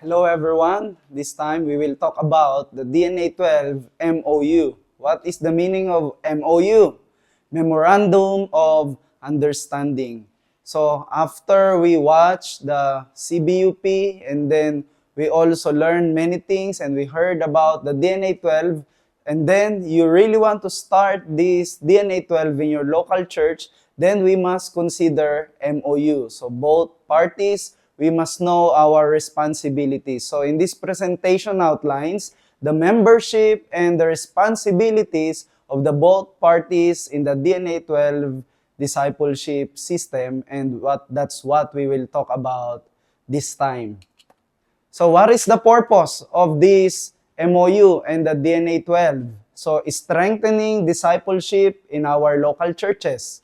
Hello everyone. This time we will talk about the DNA 12 MOU. What is the meaning of MOU? Memorandum of Understanding. So after we watch the CBUP and then we also learned many things and we heard about the DNA 12 and then you really want to start this DNA 12 in your local church, then we must consider MOU. So both parties, we must know our responsibilities. So in this presentation outlines the membership and the responsibilities of the both parties in the DNA 12 discipleship system, and that's what we will talk about this time. So what is the purpose of this MOU and the DNA 12? So strengthening discipleship in our local churches.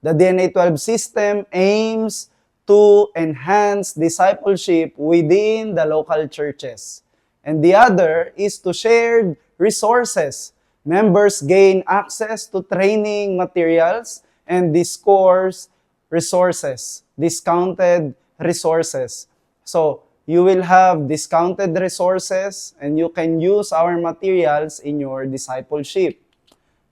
The DNA 12 system aims to enhance discipleship within the local churches. And the other is to share resources. Members gain access to training materials and discourse resources, discounted resources. So you will have discounted resources and you can use our materials in your discipleship.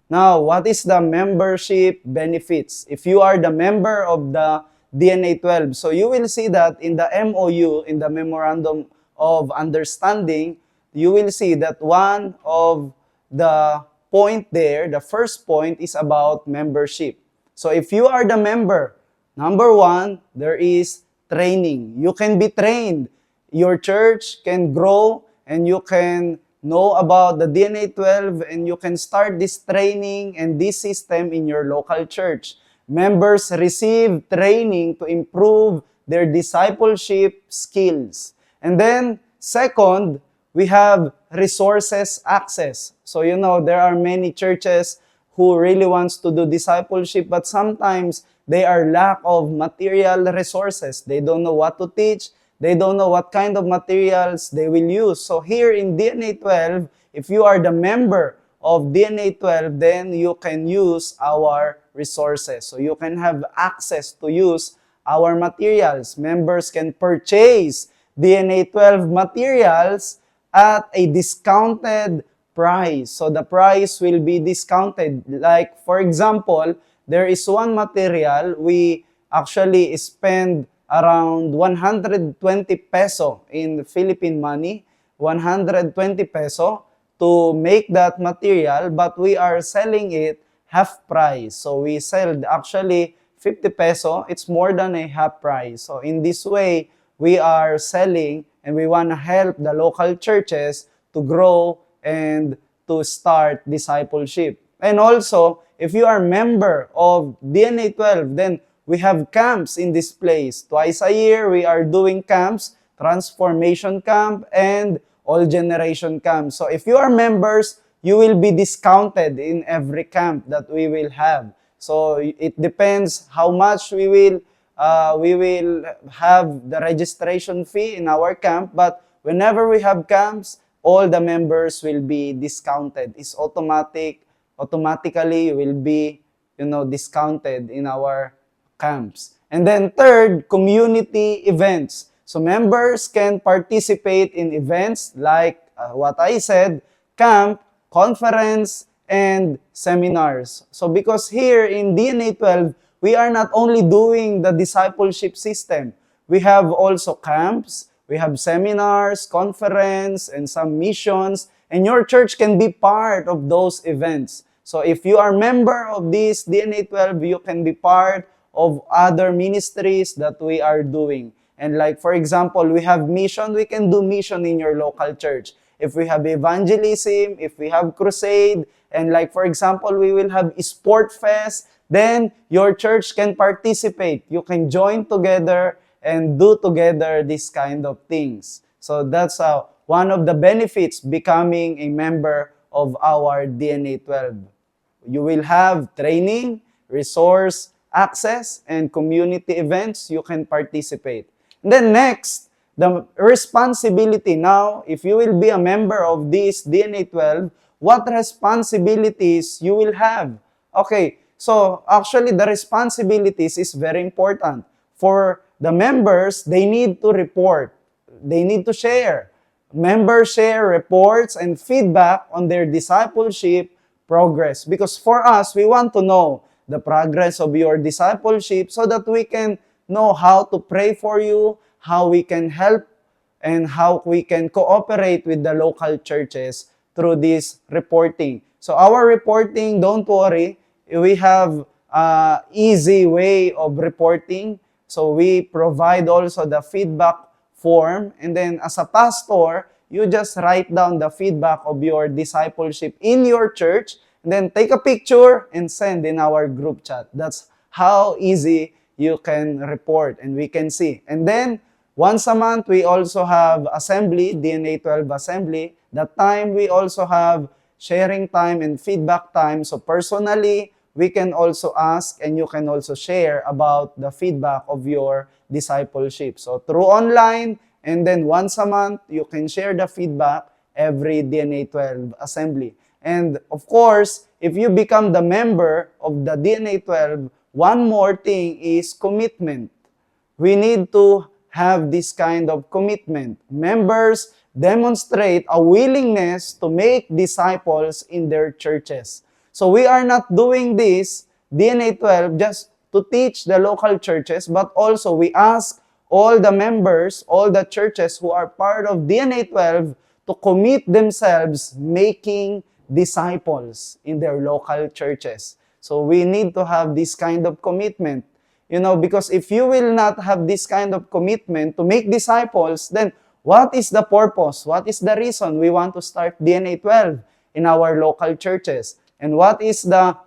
Now, what is the membership benefits? If you are the member of the DNA 12, so you will see that in the MOU, in the Memorandum of Understanding, you will see that one of the point there, the first point is about membership. So if you are the member, number one, there is training. You can be trained. Your church can grow and you can know about the DNA 12 and you can start this training and this system in your local church. Members receive training to improve their discipleship skills. And then, second, we have resources access. So, there are many churches who really wants to do discipleship, but sometimes they are lack of material resources. They don't know what to teach. They don't know what kind of materials they will use. So here in DNA 12, if you are the member of DNA 12, then you can use our resources. So you can have access to use our materials. Members can purchase DNA 12 materials at a discounted price. So the price will be discounted. Like, for example, there is one material we actually spend around 120 peso in Philippine money, 120 peso to make that material, but we are selling it half price. So we sell actually 50 peso, it's more than a half price. So in this way, we are selling and we want to help the local churches to grow and to start discipleship. And also, if you are member of DNA 12, then we have camps in this place. Twice a year, we are doing camps, transformation camp, and all generation camp. So if you are members, you will be discounted in every camp that we will have. So it depends how much we will have the registration fee in our camp. But whenever we have camps, all the members will be discounted. It's automatically will be, discounted in our camps. And then third, community events. So members can participate in events like what I said, camp, conference, and seminars. So because here in DNA 12, we are not only doing the discipleship system, we have also camps, we have seminars, conference, and some missions, and your church can be part of those events. So if you are member of this DNA 12, you can be part of other ministries that we are doing. And like, for example, we have mission, we can do mission in your local church. If we have evangelism, if we have crusade, and like, for example, we will have sport fest, then your church can participate. You can join together and do together this kind of things. So that's one of the benefits becoming a member of our DNA 12. You will have training, resource, access, and community events you can participate. And then next, the responsibility. Now, if you will be a member of this DNA 12, what responsibilities you will have? Okay, so actually the responsibilities is very important. For the members, they need to report. they need to share. Members share reports and feedback on their discipleship progress. Because for us, we want to know the progress of your discipleship so that we can know how to pray for you, how we can help, and how we can cooperate with the local churches through this reporting. So our reporting, don't worry, we have an easy way of reporting. So we provide also the feedback form, and then as a pastor, you just write down the feedback of your discipleship in your church, and then take a picture and send in our group chat. That's how easy you can report and we can see. And then once a month, we also have assembly, DNA 12 assembly. That time, we also have sharing time and feedback time. So personally, we can also ask and you can also share about the feedback of your discipleship. So through online, and then once a month, you can share the feedback every DNA 12 assembly. And of course, if you become the member of the DNA 12, one more thing is commitment. We need to have this kind of commitment. Members demonstrate a willingness to make disciples in their churches. So we are not doing this, DNA 12, just to teach the local churches, but also we ask all the members, all the churches who are part of DNA 12 to commit themselves making disciples in their local churches. So we need to have this kind of commitment. You know, because if you will not have this kind of commitment to make disciples, then what is the purpose? What is the reason we want to start DNA 12 in our local churches? And what is the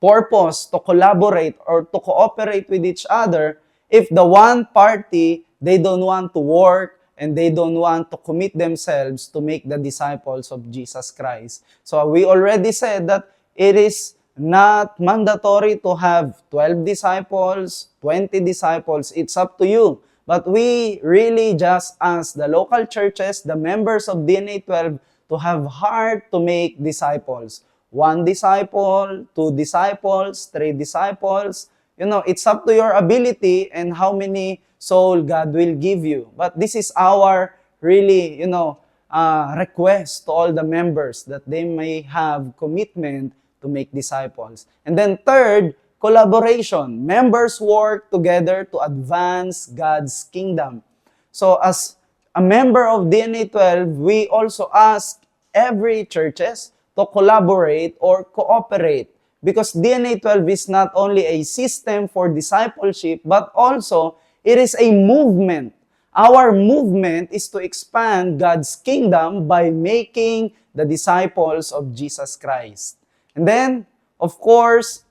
purpose to collaborate or to cooperate with each other if the one party, they don't want to work and they don't want to commit themselves to make the disciples of Jesus Christ? So we already said that it is not mandatory to have 12 disciples, 20 disciples. It's up to you. But we really just ask the local churches, the members of DNA 12, to have heart to make disciples. 1 disciple, 2 disciples, 3 disciples. You know, it's up to your ability and how many soul God will give you. But this is our really, request to all the members that they may have commitment to make disciples. And then third, collaboration. Members work together to advance God's kingdom. So as a member of DNA 12, we also ask every churches to collaborate or cooperate, because DNA 12 is not only a system for discipleship, but also it is a movement. Our movement is to expand God's kingdom by making the disciples of Jesus Christ. And then, of course,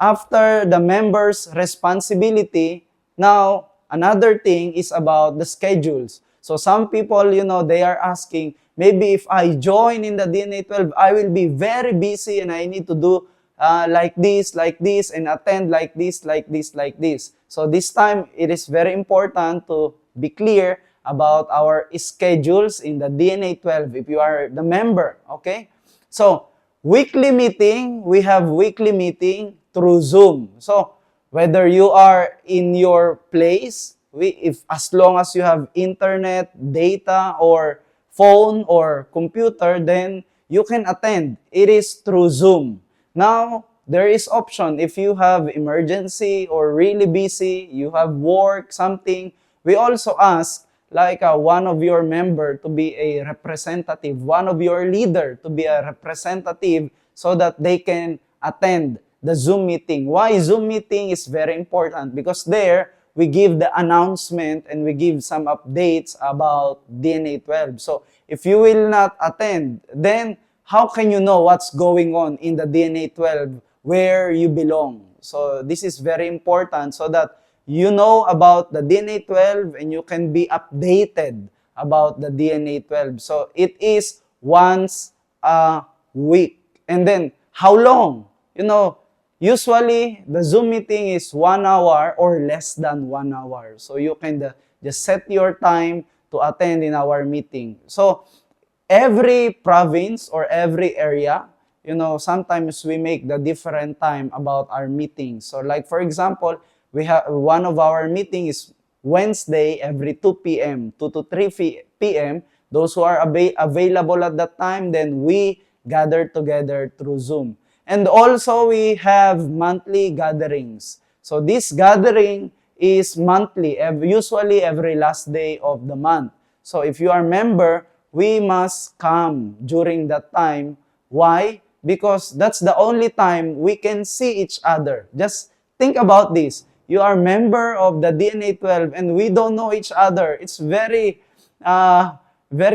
after the members' responsibility, now another thing is about the schedules. So some people, they are asking, maybe if I join in the DNA 12, I will be very busy and I need to do like this, and attend like this. So this time, it is very important to be clear about our schedules in the DNA 12 if you are the member, okay? So, weekly meeting, we have weekly meeting through Zoom. So, whether you are in your place, if as long as you have internet, data, or phone or computer, then you can attend. It is through Zoom. Now, there is option. If you have emergency or really busy, you have work, something, we also ask like one of your member to be a representative, one of your leader to be a representative so that they can attend the Zoom meeting. Why Zoom meeting is very important? Because there, we give the announcement and we give some updates about DNA 12. So, if you will not attend, then how can you know what's going on in the DNA 12 where you belong? So, this is very important so that you know about the DNA 12 and you can be updated about the DNA 12. So, it is once a week. And then, how long? Usually, the Zoom meeting is 1 hour or less than 1 hour. So, you can just set your time to attend in our meeting. So, every province or every area, sometimes we make the different time about our meetings. So, like for example, we have one of our meeting is Wednesday every 2 p.m., 2 to 3 p.m. Those who are available at that time, then we gather together through Zoom. And also, we have monthly gatherings. So this gathering is monthly, usually every last day of the month. So if you are member, we must come during that time. Why? Because that's the only time we can see each other. Just think about this. You are member of the DNA 12 and we don't know each other. It's very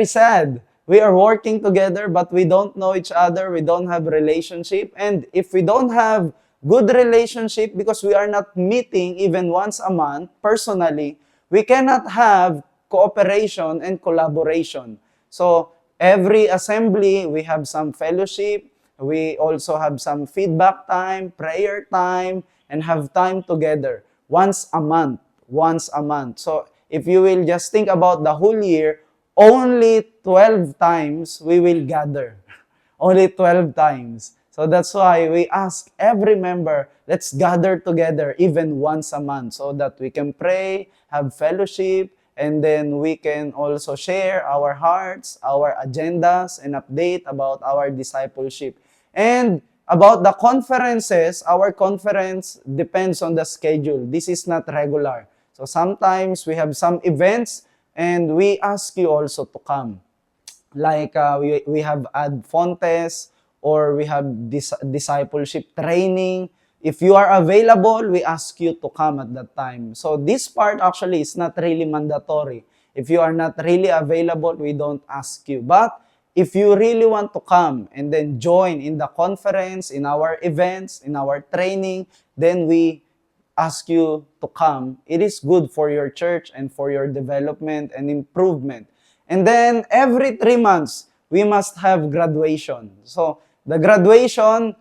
sad. We are working together but we don't know each other. We don't have relationship. And if we don't have good relationship because we are not meeting even once a month personally, we cannot have cooperation and collaboration. So every assembly, we have some fellowship. We also have some feedback time, prayer time, and have time together once a month. Once a month. So if you will just think about the whole year, only 12 times we will gather. Only 12 times. So that's why we ask every member, let's gather together even once a month so that we can pray, have fellowship, and then we can also share our hearts, our agendas, and update about our discipleship. And about the conferences, our conference depends on the schedule. This is not regular. So sometimes we have some events and we ask you also to come. Like we have Ad Fontes or we have discipleship training. If you are available, we ask you to come at that time. So this part actually is not really mandatory. If you are not really available, we don't ask you. But if you really want to come and then join in the conference, in our events, in our training, then we ask you to come. It is good for your church and for your development and improvement. And then every 3 months, we must have graduation. So the graduation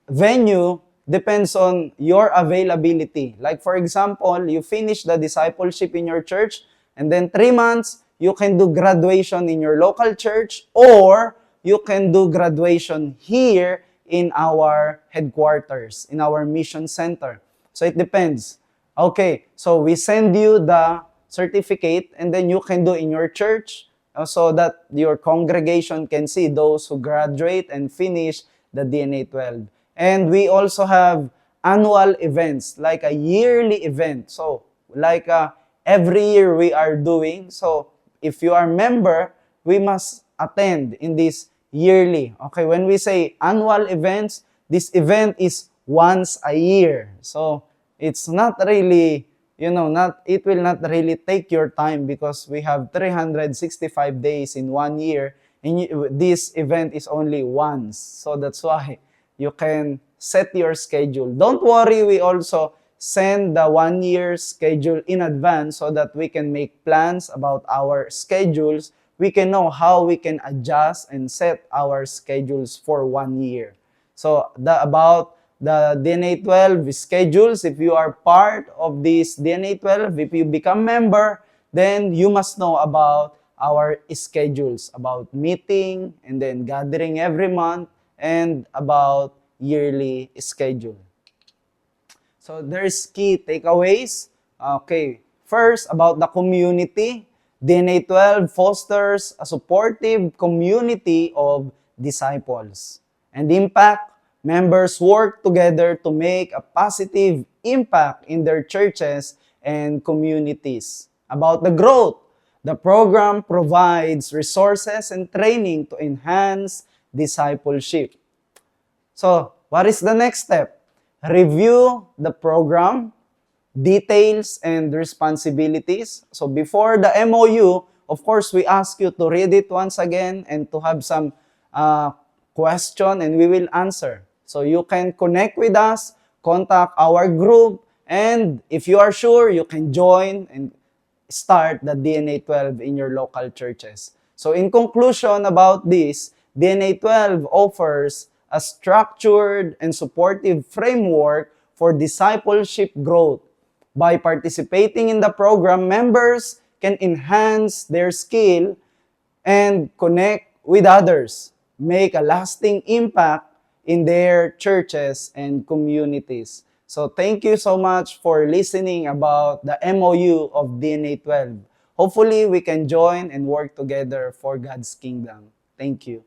venue depends on your availability. Like for example, you finish the discipleship in your church, and then 3 months, you can do graduation in your local church, or you can do graduation here in our headquarters, in our mission center. So it depends. Okay, so we send you the certificate, and then you can do in your church so that your congregation can see those who graduate and finish the DNA 12. And we also have annual events, like a yearly event. So, like every year we are doing. So, if you are member, we must attend in this yearly. Okay, when we say annual events, this event is once a year. So, it's not really, it will not really take your time because we have 365 days in 1 year, and this event is only once. So, that's why you can set your schedule. Don't worry, we also send the 1 year schedule in advance so that we can make plans about our schedules. We can know how we can adjust and set our schedules for 1 year. So about the DNA 12 schedules, if you are part of this DNA 12, if you become member, then you must know about our schedules, about meeting and then gathering every month, and about yearly schedule. So there's key takeaways. Okay, first about the community. DNA 12 fosters a supportive community of disciples. And impact, members work together to make a positive impact in their churches and communities. About the growth, the program provides resources and training to enhance discipleship. So, what is the next step? Review the program, details, and responsibilities. So, before the MOU, of course, we ask you to read it once again and to have some question, and we will answer. So, you can connect with us, contact our group, and if you are sure, you can join and start the DNA 12 in your local churches. So, in conclusion about this, DNA 12 offers a structured and supportive framework for discipleship growth. By participating in the program, members can enhance their skill and connect with others, make a lasting impact in their churches and communities. So thank you so much for listening about the MOU of DNA 12. Hopefully, we can join and work together for God's kingdom. Thank you.